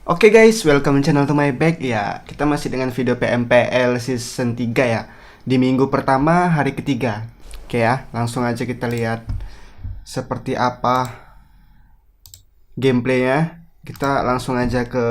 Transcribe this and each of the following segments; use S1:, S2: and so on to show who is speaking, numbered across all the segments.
S1: Oke guys, welcome channel to my back. Ya, kita masih dengan video PMPL season 3 ya. Di minggu pertama, hari ketiga. Oke ya, langsung aja kita lihat seperti apa gameplaynya. Kita langsung aja ke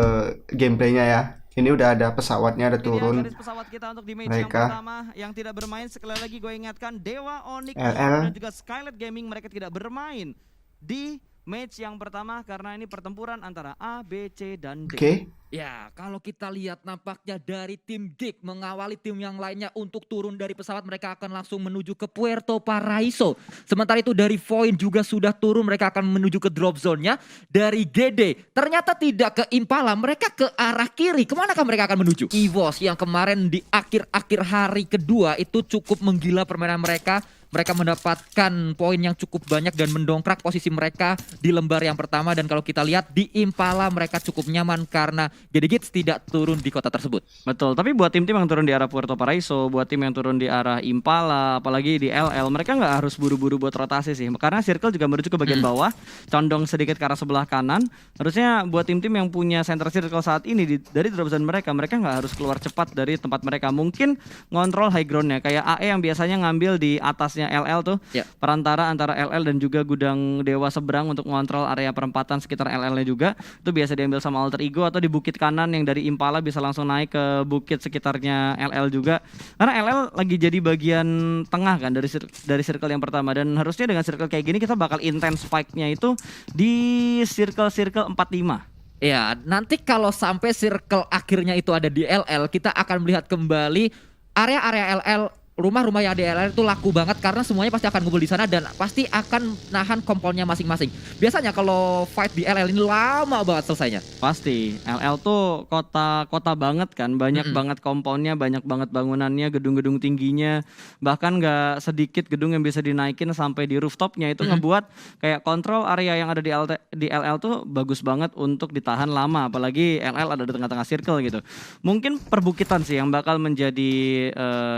S1: gameplaynya ya. Ini udah ada pesawatnya, ada turun.
S2: Garis pesawat kita untuk di match
S1: Mereka.
S2: yang pertama yang tidak bermain, sekali lagi gue ingatkan, Dewa Onyx
S1: LL.
S2: dan juga Skylight Gaming, mereka tidak bermain di match yang pertama karena ini pertempuran antara A, B, C, dan D.
S1: Oke.
S3: Ya, kalau kita lihat nampaknya dari tim Geek mengawali tim yang lainnya untuk turun dari pesawat, mereka akan langsung menuju ke Puerto Paraiso. Sementara itu dari Void juga sudah turun, mereka akan menuju ke drop zone-nya. Dari GD ternyata tidak ke Impala, mereka ke arah kiri. Kemanakah mereka akan menuju? EVOS yang kemarin di akhir-akhir hari kedua itu cukup menggila permainan mereka. Mereka mendapatkan poin yang cukup banyak dan mendongkrak posisi mereka di lembar yang pertama. Dan kalau kita lihat di Impala mereka cukup nyaman karena GD tidak turun di kota tersebut.
S2: Betul, tapi buat tim-tim yang turun di arah Puerto Paraiso, buat tim yang turun di arah Impala, apalagi di LL, mereka nggak harus buru-buru buat rotasi sih. Karena circle juga menuju ke bagian bawah, condong sedikit ke arah sebelah kanan. Harusnya buat tim-tim yang punya center circle saat ini dari drop zone mereka nggak harus keluar cepat dari tempat mereka. Mungkin ngontrol high groundnya, kayak AE yang biasanya ngambil di atasnya LL tuh,
S3: Ya.
S2: perantara antara LL dan juga gudang Dewa seberang untuk ngontrol area perempatan sekitar LL-nya juga. Itu biasa diambil sama Alter Ego, atau di bukit kanan yang dari Impala bisa langsung naik ke bukit sekitarnya LL juga. Karena LL lagi jadi bagian tengah kan dari circle yang pertama, dan harusnya dengan circle kayak gini kita bakal intense fight-nya itu di circle 45.
S3: Ya, nanti kalau sampai circle akhirnya itu ada di LL, kita akan melihat kembali area-area LL. Rumah-rumah yang di LL itu laku banget karena semuanya pasti akan ngumpul di sana dan pasti akan nahan komponnya masing-masing. Biasanya kalau fight di LL ini lama banget selesainya.
S2: Pasti, LL tuh kota banget kan, banyak banget komponnya, banyak banget bangunannya, gedung-gedung tingginya, bahkan nggak sedikit gedung yang bisa dinaikin sampai di rooftopnya. Itu ngebuat kayak kontrol area yang ada di LL tuh bagus banget untuk ditahan lama, apalagi LL ada di tengah-tengah circle gitu. Mungkin perbukitan sih yang bakal menjadi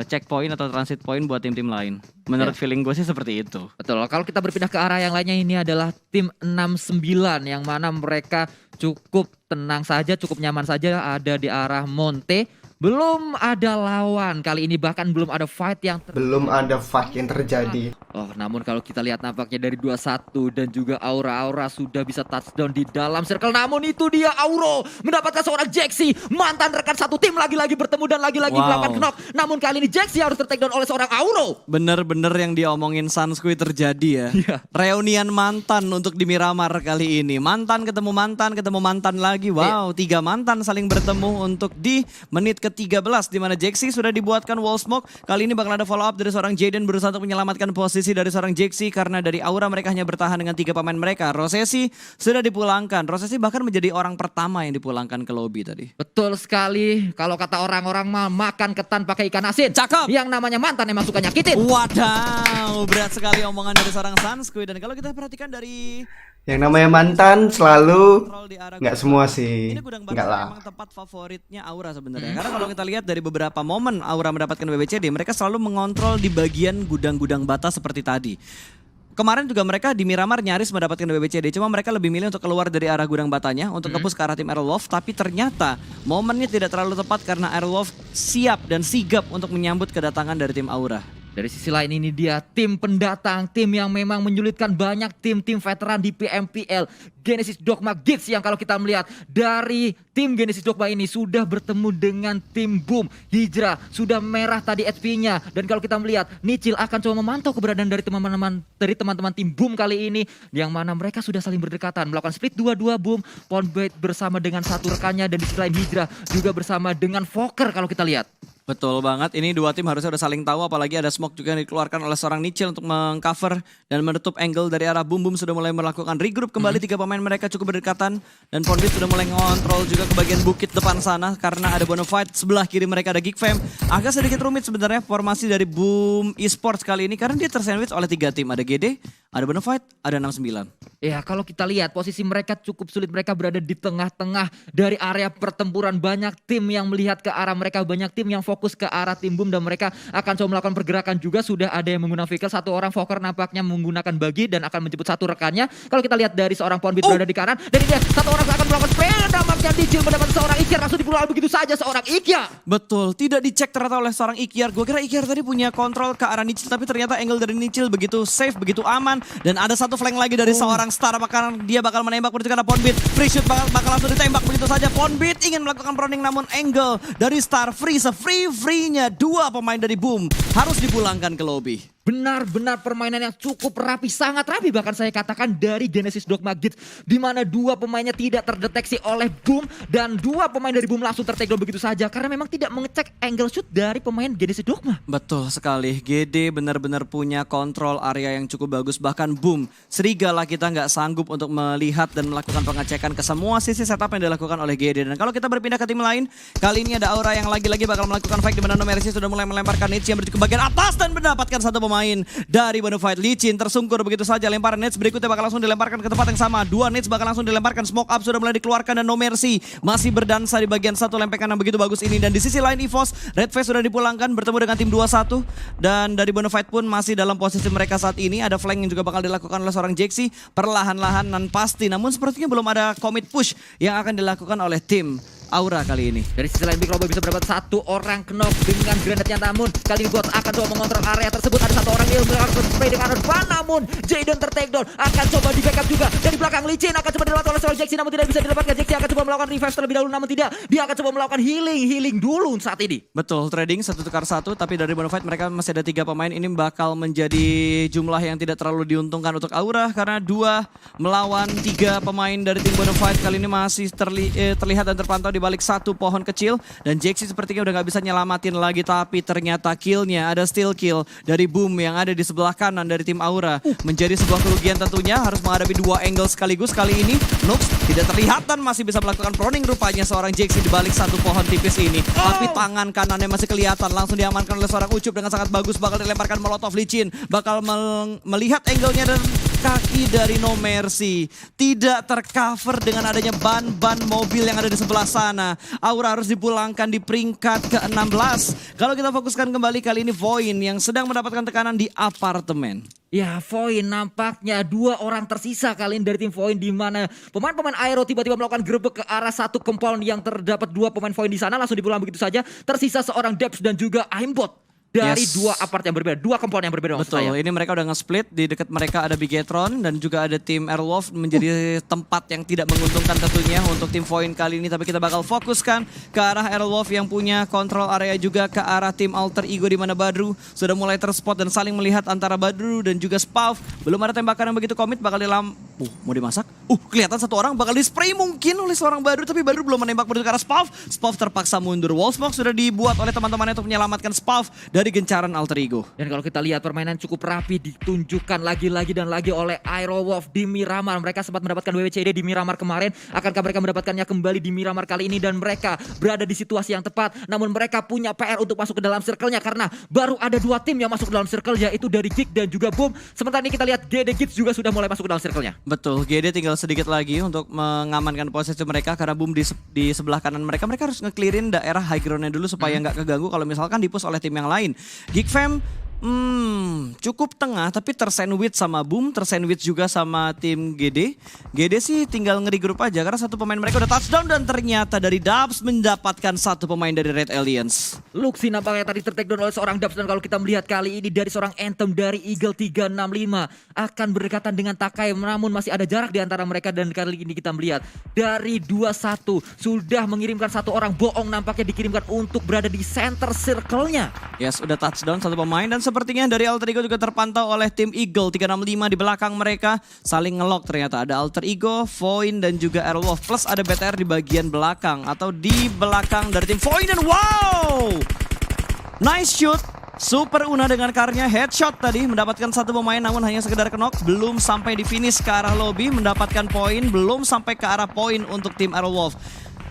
S2: checkpoint atau transit point buat tim-tim lain. Menurut feeling gue sih seperti itu.
S3: Betul, kalau kita berpindah ke arah yang lainnya, ini adalah tim 69 yang mana mereka cukup tenang saja, cukup nyaman saja ada di arah Monte. Belum ada lawan kali ini, bahkan belum ada fight yang
S1: Belum ada fight yang terjadi.
S3: Oh, namun kalau kita lihat nampaknya dari 21 dan juga Aura sudah bisa touchdown di dalam circle. Namun itu dia Auro mendapatkan seorang Jaxi, mantan rekan satu tim, lagi-lagi bertemu dan lagi-lagi melakukan knock. Namun kali ini Jaxi harus tertakedown oleh seorang Auro.
S2: Bener-bener yang diomongin Sanskuy terjadi ya. Reunian mantan untuk di Miramar kali ini. Mantan ketemu mantan lagi. Wow, 3 mantan saling bertemu untuk di menit ke-13, di mana Jaxi sudah dibuatkan wall smoke. Kali ini bakal ada follow up dari seorang Jaden berusaha untuk menyelamatkan posisi dari seorang Jaxi, karena dari Aura mereka hanya bertahan dengan 3 pemain mereka. Rosesi sudah dipulangkan. Rosesi bahkan menjadi orang pertama yang dipulangkan ke lobby tadi.
S3: Betul sekali, kalau kata orang-orang mah makan ketan pakai ikan asin.
S2: Cakep.
S3: Yang namanya mantan emang suka nyakitin.
S2: Wadaw, berat sekali omongan dari seorang Sanskuy. Dan kalau kita perhatikan dari
S1: Yang namanya mantan selalu
S2: kontrol di arah
S1: nggak
S2: gudang
S1: semua
S2: bata.
S1: sih.
S2: Ini gudang
S1: Nggak
S2: bata
S1: lah.
S2: memang tempat favoritnya Aura sebenarnya. Karena kalau kita lihat dari beberapa momen Aura mendapatkan BBCD, mereka selalu mengontrol di bagian gudang-gudang bata seperti tadi. Kemarin juga mereka di Miramar nyaris mendapatkan BBCD, cuma mereka lebih milih untuk keluar dari arah gudang batanya untuk nge-push ke arah tim Airwolf. Tapi ternyata momennya tidak terlalu tepat karena Airwolf siap dan sigap untuk menyambut kedatangan dari tim Aura.
S3: Dari sisi lain ini dia tim pendatang, tim yang memang menyulitkan banyak tim-tim veteran di PMPL. Genesis Dogma Geeks yang kalau kita melihat dari tim Genesis Dogma ini sudah bertemu dengan tim Boom. Hijrah sudah merah tadi HP-nya. Dan kalau kita melihat Nichil akan coba memantau keberadaan dari teman-teman tim Boom kali ini. Yang mana mereka sudah saling berdekatan. Melakukan split 2-2 Boom. Poundbait bersama dengan satu rekannya. Dan di sisi lain Hijrah juga bersama dengan Fokker kalau kita lihat.
S2: Betul banget, ini dua tim harusnya udah saling tahu, apalagi ada smoke juga yang dikeluarkan oleh seorang Nichil untuk mengcover dan menutup angle dari arah Boom. Boom sudah mulai melakukan regroup kembali, 3 pemain mereka cukup berdekatan, dan Poundbait sudah mulai ngontrol juga ke bagian bukit depan sana karena ada Bonafide. Sebelah kiri mereka ada Geek Fam. Agak sedikit rumit sebenarnya formasi dari Boom Esports kali ini karena dia tersandwich oleh 3 tim, ada GD, ada Bonafide, ada 69.
S3: Ya kalau kita lihat posisi mereka cukup sulit, mereka berada di tengah-tengah dari area pertempuran. Banyak tim yang melihat ke arah mereka, banyak tim yang fokus ke arah tim Boom dan mereka akan coba melakukan pergerakan juga. Sudah ada yang menggunakan vehicle, satu orang Fokker nampaknya menggunakan bagi dan akan menjemput satu rekannya. Kalau kita lihat dari seorang Poundbeat berada di kanan dan ini dia satu orang akan melakukan spray dan nampaknya Dicil mendapat seorang Ikyar langsung dipulang begitu saja seorang Ikyar.
S2: Betul, tidak dicek ternyata oleh seorang Ikyar. Gue kira Ikyar tadi punya kontrol ke arah Nichil, tapi ternyata angle dari Nichil begitu safe, begitu aman. Dan ada satu flank lagi dari seorang Star, apakah dia bakal menembak menuju ke arah Poundbeat. Free shoot bakal langsung ditembak begitu saja. Poundbeat ingin melakukan proning namun angle dari Star free, se-free-free-nya dua pemain dari Boom harus dipulangkan ke lobby.
S3: Benar-benar permainan yang cukup rapi, sangat rapi bahkan saya katakan dari Genesis Dogma Gits, di mana dua pemainnya tidak terdeteksi oleh Boom dan dua pemain dari Boom langsung tertakedown begitu saja karena memang tidak mengecek angle shoot dari pemain Genesis Dogma.
S2: Betul sekali, GD benar-benar punya kontrol area yang cukup bagus. Bahkan Boom, serigala kita nggak sanggup untuk melihat dan melakukan pengecekan ke semua sisi setup yang dilakukan oleh GD. Dan kalau kita berpindah ke tim lain, kali ini ada Aura yang lagi-lagi bakal melakukan fight di mana No Mercy sudah mulai melemparkan Nits yang menuju ke bagian atas dan mendapatkan satu pemain dari Bonafide. Licin tersungkur begitu saja, lemparan Nits berikutnya bakal langsung dilemparkan ke tempat yang sama. Dua Nits bakal langsung dilemparkan, smoke up sudah mulai dikeluarkan dan No Mercy masih berdansa di bagian satu lempengan yang begitu bagus ini. Dan di sisi lain EVOS, Red Face sudah dipulangkan bertemu dengan tim 21 dan dari Bonafide pun masih dalam posisi mereka saat ini. Ada flank yang juga bakal dilakukan oleh seorang Jaxi perlahan-lahan dan pasti, namun sepertinya belum ada commit push yang akan dilakukan oleh tim Aura kali ini.
S3: Dari sisi lain Big Robo bisa mendapat satu orang knock dengan granatnya, namun kali ini Gods akan coba mengontrol area tersebut. Ada satu orang yang melakukan spray dengan ban, namun Jaden tertakedown. Akan coba di backup juga dari belakang. Licin akan coba dilewati oleh seorang Jaxi namun tidak bisa didapatkan. Jaxi akan coba melakukan revive terlebih dahulu namun tidak. Dia akan coba melakukan healing dulu saat ini.
S2: Betul, trading 1 tukar 1, tapi dari Bonafide mereka masih ada 3 pemain. Ini bakal menjadi jumlah yang tidak terlalu diuntungkan untuk Aura karena 2 melawan 3 pemain dari tim Bonafide. Kali ini masih terlihat dan terpantau di balik satu pohon kecil dan Jaxi sepertinya udah gak bisa nyelamatin lagi, tapi ternyata killnya ada steal kill dari Boom yang ada di sebelah kanan dari tim Aura. Menjadi sebuah kerugian tentunya, harus menghadapi 2 angle sekaligus. Kali ini Nux tidak terlihat dan masih bisa melakukan proning rupanya seorang Jaxi di balik satu pohon tipis ini. Tapi tangan kanannya masih kelihatan, langsung diamankan oleh seorang Ucup dengan sangat bagus. Bakal dilemparkan Molotov. Licin bakal melihat angle-nya dan kaki dari No Mercy tidak tercover dengan adanya ban-ban mobil yang ada di sebelah sana. Aura harus dipulangkan di peringkat ke-16. Kalau kita fokuskan kembali kali ini Voin yang sedang mendapatkan tekanan di apartemen.
S3: Ya, Voin nampaknya 2 orang tersisa kali ini dari tim Voin, di mana pemain-pemain Aero tiba-tiba melakukan gerbek ke arah satu compound yang terdapat 2 pemain Voin di sana, langsung dipulang begitu saja. Tersisa seorang Debs dan juga Aimbot. Dari 2 apart yang berbeda, 2 komponen yang berbeda.
S2: Betul, ini mereka udah nge-split. Di dekat mereka ada Bigetron dan juga ada tim Airwolf, menjadi tempat yang tidak menguntungkan tentunya untuk tim Voin kali ini. Tapi kita bakal fokuskan ke arah Airwolf yang punya kontrol area juga ke arah tim Alter Ego, di mana Badru sudah mulai terspot dan saling melihat antara Badru dan juga Spav. Belum ada tembakan yang begitu komit, bakal mau dimasak. Kelihatan satu orang bakal di-spray mungkin oleh seorang Badru, tapi Badru belum menembak menuju ke arah Spav. Spav terpaksa mundur. Wall smoke sudah dibuat oleh teman-temannya untuk menyelamatkan Spav dari gencaran Alter Ego.
S3: Dan kalau kita lihat permainan cukup rapi ditunjukkan lagi-lagi dan lagi oleh Aerowolf di Miramar. Mereka sempat mendapatkan WWCD di Miramar kemarin. Akankah mereka mendapatkannya kembali di Miramar kali ini? Dan mereka berada di situasi yang tepat. Namun mereka punya PR untuk masuk ke dalam circle-nya karena baru ada 2 tim yang masuk ke dalam circle, yaitu dari Geek dan juga Boom. Sementara ini kita lihat GD Gits juga sudah mulai masuk ke dalam circle-nya.
S2: Betul, GD tinggal sedikit lagi untuk mengamankan posisi mereka karena Boom di sebelah kanan mereka. Mereka harus nge-clearin daerah high ground-nya dulu supaya nggak keganggu kalau misalkan di-push oleh tim yang lain. Geek Fam cukup tengah tapi tersandwich sama Boom, tersandwich juga sama tim GD. GD sih tinggal nge-regroup aja karena satu pemain mereka udah touchdown dan ternyata dari Dubs mendapatkan satu pemain dari Red Aliens.
S3: Luxi nampaknya tadi tertakedown oleh seorang Dubs, dan kalau kita melihat kali ini dari seorang Anthem dari Eagle 365 akan berdekatan dengan Takai, namun masih ada jarak di antara mereka. Dan kali ini kita melihat dari 2-1 sudah mengirimkan satu orang bohong nampaknya dikirimkan untuk berada di center circle-nya.
S2: Yes, udah touchdown satu pemain dan sepertinya dari Alter Ego juga terpantau oleh tim Eagle 365 di belakang mereka. Saling ngelock ternyata. Ada Alter Ego, Voin dan juga Airwolf. Plus ada BTR di bagian belakang atau di belakang dari tim Voin. Dan wow! Nice shoot. Super Una dengan karnya headshot tadi. Mendapatkan satu pemain namun hanya sekedar knock. Belum sampai di finish ke arah lobby. Mendapatkan poin. Belum sampai ke arah poin untuk tim Airwolf.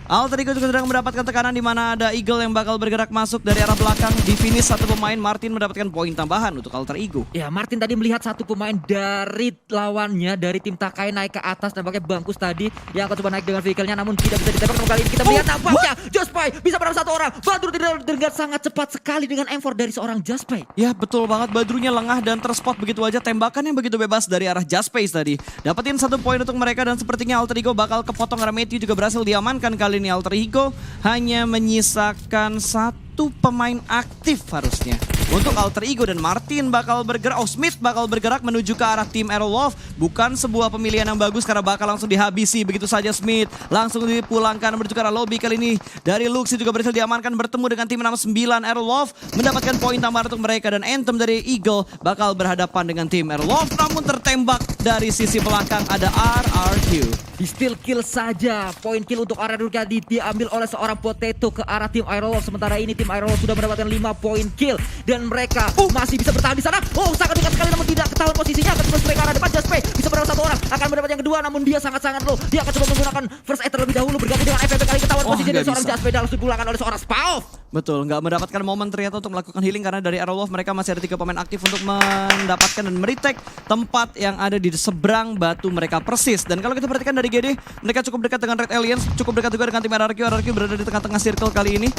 S2: Alter Ego juga sedang mendapatkan tekanan di mana ada Eagle yang bakal bergerak masuk dari arah belakang. Di finish satu pemain, Martin mendapatkan poin tambahan untuk Alter Ego.
S3: Ya, Martin tadi melihat satu pemain dari lawannya, dari tim Takai naik ke atas dan pakai bangkus tadi yang akan coba naik dengan vehicle-nya, namun tidak bisa ditembak. Kali ini kita melihat nampaknya Jaspai bisa menang satu orang. Badru dengan sangat cepat sekali dengan M4 dari seorang Jaspai.
S2: Ya betul banget, Badrunya lengah dan terspot begitu aja. Tembakan yang begitu bebas dari arah Jaspace tadi. Dapetin satu poin untuk mereka dan sepertinya Alter Ego bakal kepotong karena Matthew juga berhasil diamankan. Kali ini Alter Ego hanya menyisakan satu pemain aktif harusnya. Untuk Alter Ego dan Martin bakal bergerak, Smith bakal bergerak menuju ke arah tim Aerowolf. Bukan sebuah pemilihan yang bagus karena bakal langsung dihabisi begitu saja. Smith langsung dipulangkan menuju ke arah lobby. Kali ini dari Luxi juga berhasil diamankan bertemu dengan tim 69 Aerowolf. Mendapatkan poin tambahan untuk mereka dan Anthem dari Eagle bakal berhadapan dengan tim Aerowolf. Namun tertembak dari sisi belakang ada RRQ.
S3: Di steal kill saja, poin kill untuk RRQ diambil oleh seorang Potato ke arah tim Aerowolf. Sementara ini tim Aerowolf sudah mendapatkan 5 poin kill dan mereka masih bisa bertahan di sana. Sangat dekat sekali namun tidak ketahuan posisinya. Akan terus mereka arah depan. Jaspe bisa mendapat satu orang, akan mendapat yang kedua namun dia sangat-sangat low. Dia akan coba menggunakan first aid terlebih dahulu berganti dengan FFP kali ketahuan posisinya dari seorang Jaspe dan langsung dipulangkan oleh seorang Spaoff.
S2: Betul, nggak mendapatkan momen ternyata untuk melakukan healing karena dari Aerowolf mereka masih ada 3 pemain aktif untuk mendapatkan dan meretake tempat yang ada di seberang batu mereka persis. Dan kalau kita perhatikan dari GD, mereka cukup dekat dengan Red Aliens, cukup dekat juga dengan tim RRQ. RRQ berada di tengah-tengah circle kali ini.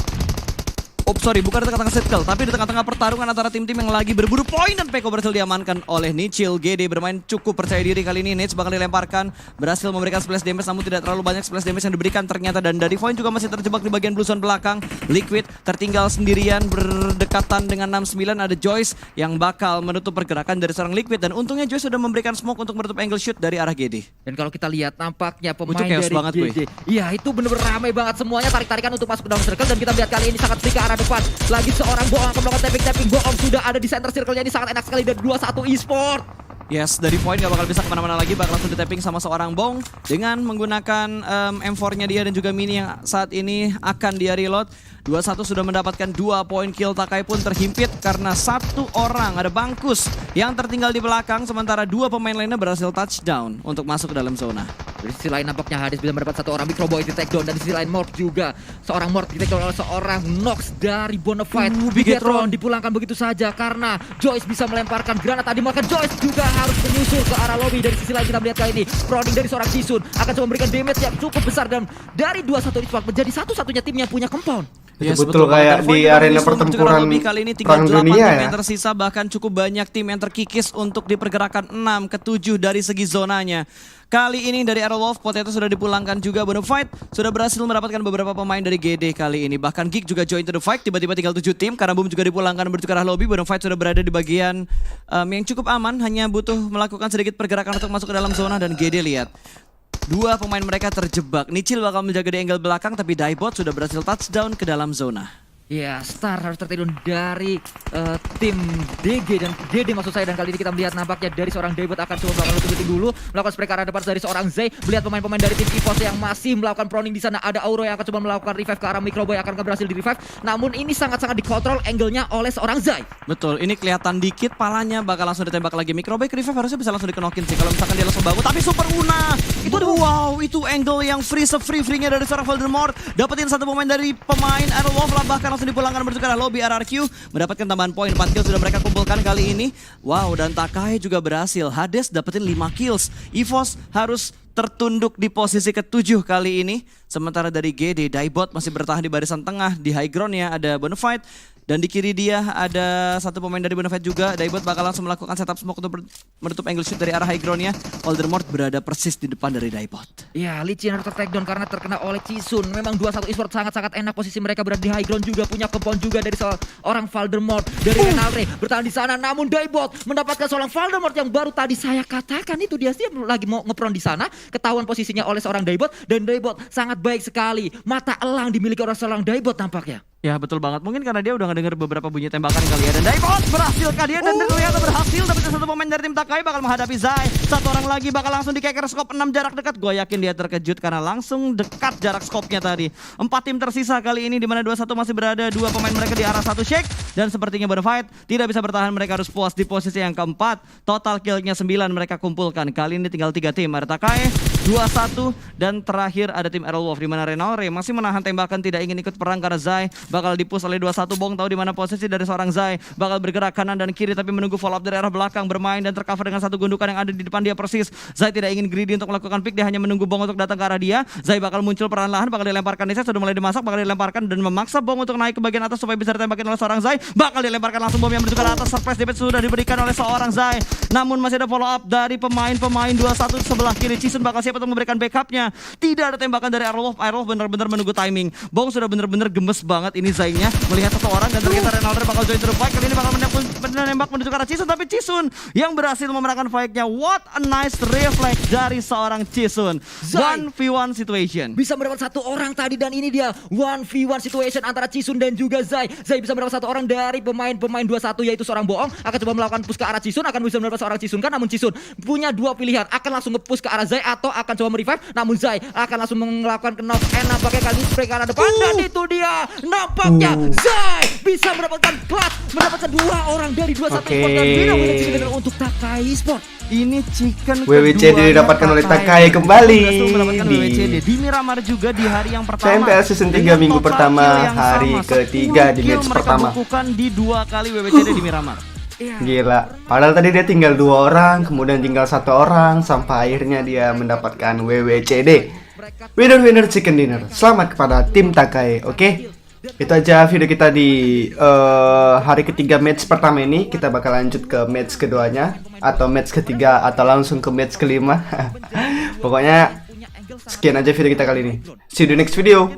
S2: Bukan di tengah-tengah circle, tapi di tengah-tengah pertarungan antara tim-tim yang lagi berburu poin dan Peko berhasil diamankan oleh Nichil. GD bermain cukup percaya diri kali ini. Nate bakal dilemparkan, berhasil memberikan splash damage namun tidak terlalu banyak splash damage yang diberikan ternyata. Dan dari Void juga masih terjebak di bagian blue zone belakang. Liquid tertinggal sendirian berdekatan dengan 69. Ada Joyce yang bakal menutup pergerakan dari seorang Liquid dan untungnya Joyce sudah memberikan smoke untuk menutup angle shoot dari arah GD.
S3: Dan kalau kita lihat nampaknya pemain
S2: chaos
S3: dari
S2: banget,
S3: GD, iya itu bener-bener ramai banget semuanya, tarik-tarikan untuk masuk ke dalam circle. Dan kita lihat kali ini sangat sedikit ke arah depan. Lagi seorang Boong akan melakukan tapping. Boong sudah ada di center circle-nya, ini sangat enak sekali dari 21 eSport.
S2: Yes, dari Void gak bakal bisa kemana-mana lagi, bakal langsung di-tapping sama seorang Bong dengan menggunakan M4-nya dia dan juga Mini yang saat ini akan dia reload. 21 sudah mendapatkan 2 poin kill. Takai pun terhimpit karena satu orang, ada Bangkus yang tertinggal di belakang, sementara 2 pemain lainnya berhasil touchdown untuk masuk ke dalam zona.
S3: Dari sisi lain nampaknya Hades bisa mendapat satu orang Microboy di take down. Dan di sisi lain Morph juga, seorang Morph di take down oleh seorang Nox dari Bonafide. Bigetron dipulangkan begitu saja karena Joyce bisa melemparkan granat tadi, maka Joyce juga harus menyusul ke arah lobby. Dari sisi lain kita melihat kali ini prodding dari seorang Jisun akan coba memberikan damage yang cukup besar dan dari 21 eSport menjadi satu-satunya tim yang punya compound.
S1: Itu betul kayak di arena pertempuran
S2: kali ini tinggal 8
S1: perang dunia
S2: tim
S1: ya.
S2: yang tersisa, bahkan cukup banyak tim yang terkikis untuk dipergerakan 6 ke 7 dari segi zonanya. Kali ini dari Aerowolf, Potato sudah dipulangkan juga. Bonafide sudah berhasil mendapatkan beberapa pemain dari GD kali ini. Bahkan Geek juga join to the fight, tiba-tiba tinggal 7 tim. Karena Boom juga dipulangkan menuju ke arah lobby. Bonafide sudah berada di bagian yang cukup aman, hanya butuh melakukan sedikit pergerakan untuk masuk ke dalam zona. Dan GD lihat, 2 pemain mereka terjebak. Nichil bakal menjaga di angle belakang, tapi Daibot sudah berhasil touchdown ke dalam zona.
S3: Ya, Star harus tertidur dari tim DG dan GD maksud saya. Dan kali ini kita melihat nampaknya dari seorang Daibot akan coba menutup itu dulu, melakukan spray ke arah depan dari seorang Zay. Melihat pemain-pemain dari tim EVOS yang masih melakukan proning di sana. Ada Auro yang akan coba melakukan revive ke arah Microboy, akan berhasil di revive. Namun ini sangat-sangat dikontrol angle-nya oleh seorang Zay.
S2: Betul, ini kelihatan dikit palanya bakal langsung ditembak lagi. Microboy ke revive harusnya bisa langsung dikenokin sih kalau misalkan dia langsung bangun. Tapi Super Una, itu wow, itu angle yang free-nya dari seorang Voldemort. Dapetin satu pemain dari pemain Aerowolf lah, bahkan langsung dipulangkan menuju ke arah lobby. RRQ mendapatkan tambahan poin, 4 kill sudah mereka kumpulkan kali ini. Wow, dan Takai juga berhasil. Hades dapetin 5 kills. EVOS harus tertunduk di posisi ke-7 kali ini. Sementara dari GD, Daibot masih bertahan di barisan tengah. Di high ground-nya ada Bonafide. Dan di kiri dia ada satu pemain dari Bonafide juga. Daibot bakal langsung melakukan setup smoke untuk menutup angle shoot dari arah high ground-nya. Voldemort berada persis di depan dari Daibot.
S3: Ya, Licin harus ter-takedown karena terkena oleh Chisun. Memang 21 eSport sangat-sangat enak posisi mereka berada di high ground juga. Punya compound juga dari seorang Voldemort. Dari Renalre bertahan di sana. Namun Daibot mendapatkan seorang Voldemort yang baru tadi saya katakan itu dia lagi mau ngepron di sana. Ketahuan posisinya oleh seorang Daibot. Dan Daibot sangat baik sekali. Mata elang dimiliki oleh seorang Daibot tampaknya.
S2: Ya betul banget, mungkin karena dia udah ngedenger beberapa bunyi tembakan kali ya. Dan Daibot berhasilkah dia dan ternyata berhasil. Tapi satu pemain dari tim Takai bakal menghadapi Zai. Satu orang lagi bakal langsung dikeker scope 6 jarak dekat. Gue yakin dia terkejut karena langsung dekat jarak scope-nya tadi. 4 tim tersisa kali ini, dimana 21 masih berada. 2 pemain mereka di arah satu shake. Dan sepertinya Bonafide tidak bisa bertahan, mereka harus puas di posisi yang keempat. Total killnya 9 mereka kumpulkan. Kali ini tinggal 3 tim, ada Takai, 2-1. Dan terakhir ada tim Aerolwolf di mana Renalre masih menahan tembakan, tidak ingin ikut perang karena Zai bakal dipus oleh 2-1. Bong tahu di mana posisi dari seorang Zai, bakal bergerak kanan dan kiri tapi menunggu follow up dari arah belakang, bermain dan tercover dengan satu gundukan yang ada di depan dia persis. Zai tidak ingin greedy untuk melakukan pick, dia hanya menunggu Bong untuk datang ke arah dia. Zai bakal muncul perlahan-lahan, bakal dilemparkan Nisa, sudah mulai dimasak, bakal dilemparkan dan memaksa Bong untuk naik ke bagian atas supaya bisa ditembakin oleh seorang Zai. Bakal dilemparkan langsung bom yang menuju ke atas, surprise damage sudah diberikan oleh seorang Zai. Namun masih ada follow up dari pemain-pemain 21 sebelah kiri. Cisun bakal siap untuk memberikan backupnya. Tidak ada tembakan dari Aerolwolf. Aerolwolf benar-benar menunggu timing. Bong sudah benar-benar gemes banget ini Zai-nya melihat satu orang dan ternyata Renalre bakal join to the fight. Kali ini bakal menembak menuju ke arah Cisun, tapi Cisun yang berhasil memenangkan fight-nya. What a nice reflex dari seorang Cisun.
S3: Zai
S2: 1v1 situation.
S3: bisa mendapat satu orang tadi dan ini dia 1v1 situation antara Cisun dan juga Zai. Zai bisa mendapat satu orang dari pemain 21 yaitu seorang Boong, akan coba melakukan push ke arah Cisun, akan bisa mendapat seorang Cisun kan, namun Cisun punya dua pilihan, akan langsung nge-push ke arah Zai atau akan coba merevive, namun Zai akan langsung melakukan knock and nampaknya kali ini spray ke arah depan dan itu dia nampaknya Zai bisa mendapatkan clutch, mendapatkan dua orang dari 21 dan winner untuk Takai Sport.
S2: Ini chicken
S1: WWCD
S2: keduanya
S1: didapatkan oleh Takai kembali
S2: berhasil mendapatkan
S1: di
S2: WWCD di Miramar juga di hari yang pertama.
S1: PMPL season 3
S2: Dengan
S1: minggu
S2: total
S1: pertama,
S2: kill yang
S1: hari
S2: sama,
S1: ketiga
S2: 10
S1: di
S2: kill
S1: match
S2: mereka
S1: pertama.
S2: bukukan di 2 kali WWCD di Miramar.
S1: Gila, padahal tadi dia tinggal 2 orang, kemudian tinggal 1 orang, sampai akhirnya dia mendapatkan WWCD. Winner chicken dinner. Selamat kepada tim Takai, oke? Itu aja video kita di hari ketiga match pertama ini. Kita bakal lanjut ke match keduanya, atau match ketiga, atau langsung ke match kelima. Pokoknya sekian aja video kita kali ini. See you di next video.